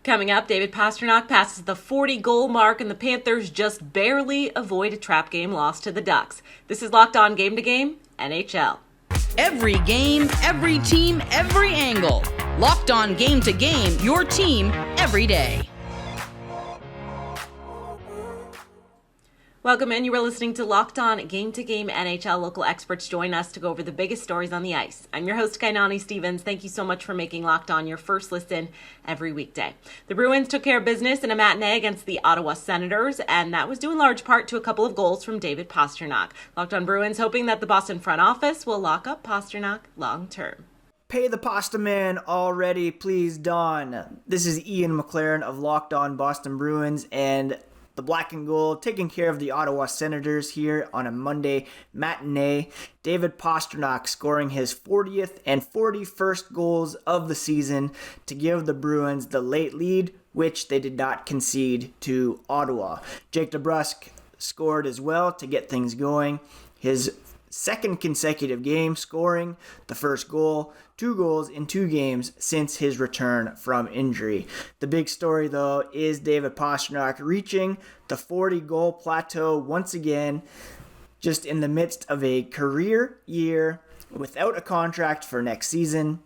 Coming up, David Pastrnak passes the 40-goal mark and the Panthers just barely avoid a trap game loss to the Ducks. This is Locked On Game to Game, NHL. Every game, every team, every angle. Locked On Game to Game, your team every day. Welcome in. You are listening to Locked On Game to Game NHL. Local experts join us to go over the biggest stories on the ice. I'm your host, Kainani Stevens. Thank you so much for making Locked On your first listen every weekday. The Bruins took care of business in a matinee against the Ottawa Senators, and that was due in large part to a couple of goals from David Pastrnak. Locked On Bruins hoping that the Boston front office will lock up Pastrnak long term. Pay the pasta man already, please, Don. This is Ian McLaren of Locked On Boston Bruins, and the black and gold taking care of the Ottawa Senators here on a Monday matinee. David Pastrnak scoring his 40th and 41st goals of the season to give the Bruins the late lead, which they did not concede to Ottawa. Jake DeBrusk scored as well to get things going. His second consecutive game scoring the first goal, 2 goals in 2 games since his return from injury. The big story, though, is David Pastrnak reaching the 40-goal plateau once again, just in the midst of a career year without a contract for next season.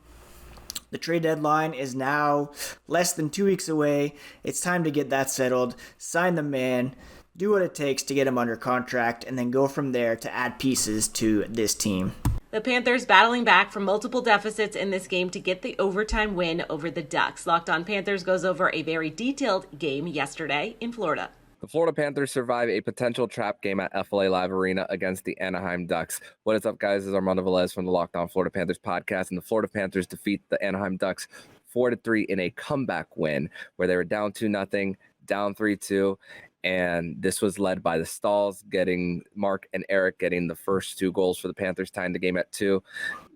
The trade deadline is now less than 2 weeks away. It's time to get that settled, sign the man, do what it takes to get him under contract, and then go from there to add pieces to this team. The Panthers battling back from multiple deficits in this game to get the overtime win over the Ducks. Locked On Panthers goes over a very detailed game yesterday in Florida. The Florida Panthers survive a potential trap game at FLA Live Arena against the Anaheim Ducks. What is up, guys? This is Armando Velez from the Locked On Florida Panthers podcast, and the Florida Panthers defeat the Anaheim Ducks 4-3 in a comeback win where they were down 2-0, down 3-2. And this was led by the Stalls, getting Mark and Eric getting the first 2 goals for the Panthers, tying the game at 2.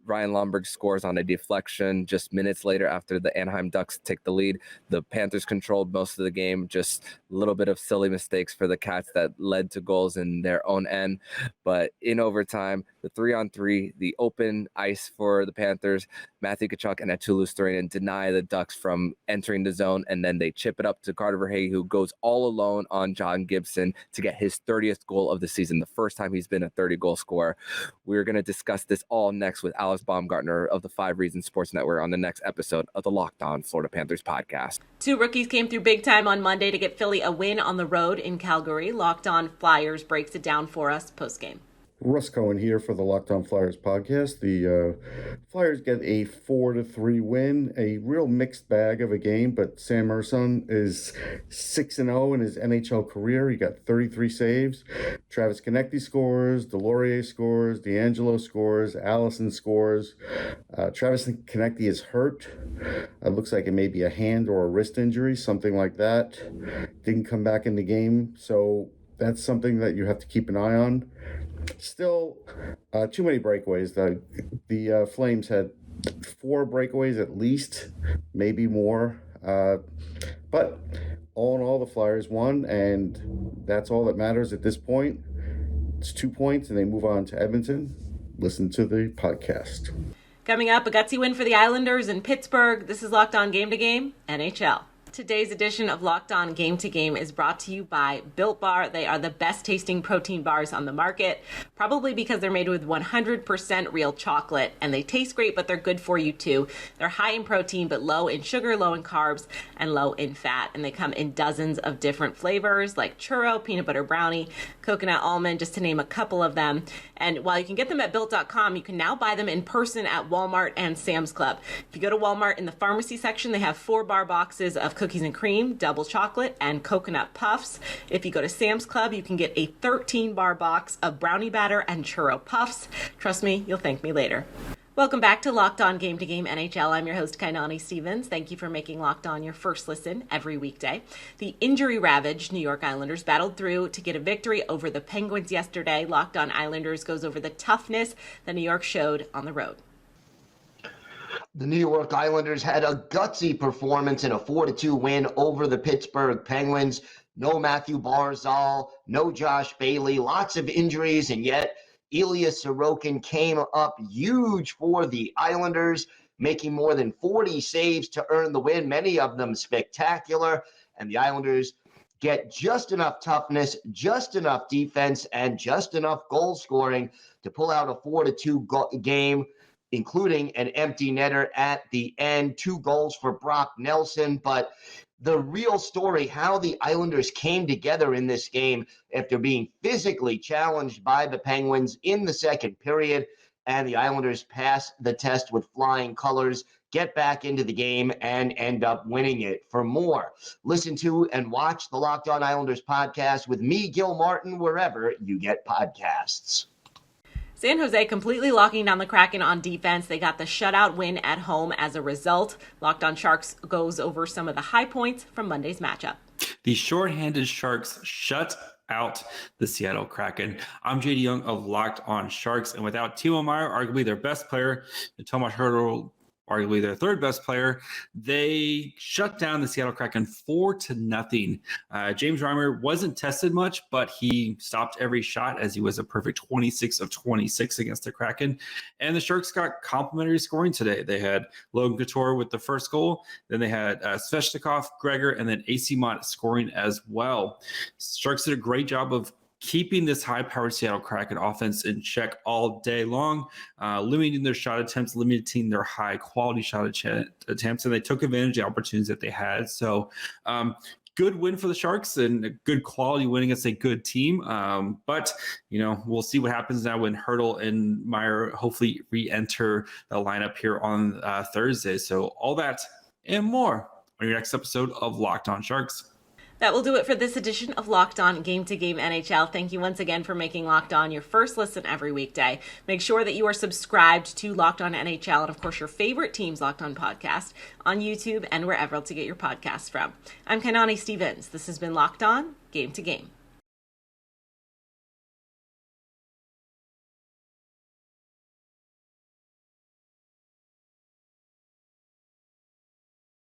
Ryan Lomberg scores on a deflection just minutes later after the Anaheim Ducks take the lead. The Panthers controlled most of the game, just a little bit of silly mistakes for the Cats that led to goals in their own end. But in overtime, the 3-on-3, the open ice for the Panthers, Matthew Tkachuk and Aatu Luostarinen deny the Ducks from entering the zone, and then they chip it up to Carter Verhaeghe, who goes all alone on John Gibson to get his 30th goal of the season, the first time he's been a 30-goal scorer. We're going to discuss this all next with Alex Baumgartner of the 5 Reasons Sports Network on the next episode of the Locked On Florida Panthers podcast. 2 rookies came through big time on Monday to get Philly a win on the road in Calgary. Locked On Flyers breaks it down for us post-game. Russ Cohen here for the Locked On Flyers podcast. The Flyers get a 4-3 win, a real mixed bag of a game, but Sam Ersson is 6-0 in his NHL career. He got 33 saves. Travis Konecny scores, Delorier scores, DeAngelo scores, Allison scores. Travis Konecny is hurt. It looks like it may be a hand or a wrist injury, something like that. Didn't come back in the game, so that's something that you have to keep an eye on. Still, too many breakaways. The Flames had 4 breakaways at least, maybe more. But all in all, the Flyers won, and that's all that matters at this point. It's 2 points, and they move on to Edmonton. Listen to the podcast. Coming up, a gutsy win for the Islanders in Pittsburgh. This is Locked On Game to Game, NHL. Today's edition of Locked On Game to Game is brought to you by Built Bar. They are the best tasting protein bars on the market, probably because they're made with 100% real chocolate, and they taste great, but they're good for you too. They're high in protein, but low in sugar, low in carbs, and low in fat. And they come in dozens of different flavors like churro, peanut butter brownie, coconut almond, just to name a couple of them. And while you can get them at Built.com, you can now buy them in person at Walmart and Sam's Club. If you go to Walmart, in the pharmacy section, they have 4 bar boxes of cookies and cream, double chocolate, and coconut puffs. If you go to Sam's Club, you can get a 13-bar box of brownie batter and churro puffs. Trust me, you'll thank me later. Welcome back to Locked On Game to Game NHL. I'm your host, Kainani Stevens. Thank you for making Locked On your first listen every weekday. The injury-ravaged New York Islanders battled through to get a victory over the Penguins yesterday. Locked On Islanders goes over the toughness that New York showed on the road. The New York Islanders had a gutsy performance in a 4-2 win over the Pittsburgh Penguins. No Matthew Barzal, no Josh Bailey, lots of injuries, and yet Ilya Sorokin came up huge for the Islanders. making more than 40 saves to earn the win, many of them spectacular. And the Islanders get just enough toughness, just enough defense, and just enough goal scoring to pull out a 4-2 game, including an empty netter at the end, 2 goals for Brock Nelson. But the real story, how the Islanders came together in this game after being physically challenged by the Penguins in the second period, and the Islanders pass the test with flying colors, get back into the game, and end up winning it. For more, listen to and watch the Locked On Islanders podcast with me, Gil Martin, wherever you get podcasts. San Jose completely locking down the Kraken on defense. They got the shutout win at home as a result. Locked On Sharks goes over some of the high points from Monday's matchup. The shorthanded Sharks shut out the Seattle Kraken. I'm JD Young of Locked On Sharks, and without Timo Meier, arguably their best player, and Tomas Hertl, arguably their third best player, they shut down the Seattle Kraken 4-0. James Reimer wasn't tested much, but he stopped every shot as he was a perfect 26 of 26 against the Kraken. And the Sharks got complimentary scoring today. They had Logan Couture with the first goal. Then they had Svechnikov, Gregor, and then AC Mott scoring as well. Sharks did a great job of keeping this high-powered Seattle Kraken offense in check all day long, limiting their shot attempts, limiting their high-quality shot attempts, and they took advantage of the opportunities that they had. So good win for the Sharks and a good quality win against a good team. But, we'll see what happens now when Hertl and Meier hopefully re-enter the lineup here on Thursday. So all that and more on your next episode of Locked On Sharks. That will do it for this edition of Locked On Game to Game NHL. Thank you once again for making Locked On your first listen every weekday. Make sure that you are subscribed to Locked On NHL and, of course, your favorite team's Locked On podcast on YouTube and wherever else you get your podcasts from. I'm Kainani Stevens. This has been Locked On Game to Game.